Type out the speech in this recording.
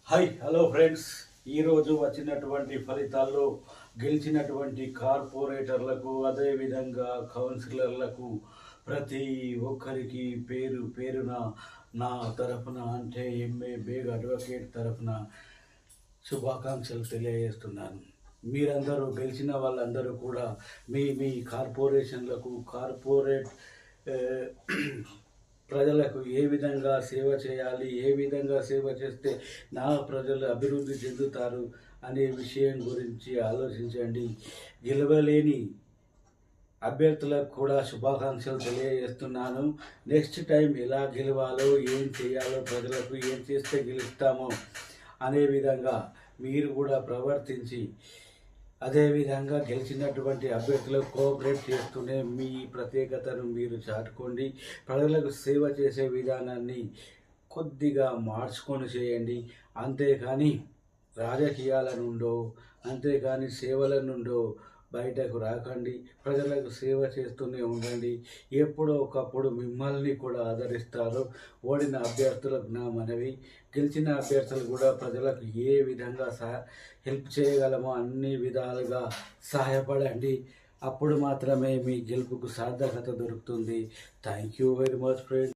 Hi hello friends, ఈరోజు వచ్చినటువంటి ఫలితాల్లో గెలిచినటువంటి కార్పొరేటర్లకు అదేవిధంగా కౌన్సిలర్లకు ప్రతి ఒక్కరికి పేరు పేరున నా తరఫున అంటే ఎంఏ బేగ్ అడ్వకేట్ తరఫున శుభాకాంక్షలు తెలియజేస్తున్నాను. మీరందరూ గెలిచిన వాళ్ళందరూ కూడా మీ మీ కార్పొరేషన్లకు కార్పొరేట్ ప్రజలకు ఏ విధంగా సేవ చేయాలి, ఏ విధంగా సేవ చేస్తే నా ప్రజలు అభివృద్ధి చెందుతారు అనే విషయం గురించి ఆలోచించండి. గెలవలేని అభ్యర్థులకు కూడా శుభాకాంక్షలు తెలియజేస్తున్నాను. నెక్స్ట్ టైం ఎలా గెలవాలో, ఏం చేయాలో, ప్రజలకు ఏం చేస్తే గెలుస్తామో అనే విధంగా మీరు కూడా ప్రవర్తించి అదేవిధంగా గెలిచినటువంటి అభ్యర్థులకు కోఆపరేట్ చేస్తూనే మీ ప్రత్యేకతను మీరు చాటుకోండి. ప్రజలకు సేవ చేసే విధానాన్ని కొద్దిగా మార్చుకొని చేయండి. అంతేకాని రాజకీయాల నుండో అంతేకాని సేవల నుండో బయటకు రాకండి. ప్రజలకు సేవ చేస్తూనే ఉండండి. ఎప్పుడో ఒకప్పుడు మిమ్మల్ని కూడా ఆదరిస్తారు. ఓడిన అభ్యర్థులకు నా మనవి, గెలిచిన అభ్యర్థులు కూడా ప్రజలకు ఏ విధంగా హెల్ప్ చేయగలమో అన్ని విధాలుగా సహాయపడండి. అప్పుడు మాత్రమే మీ గెలుపుకు సార్థకత దొరుకుతుంది. Thank you very much friends.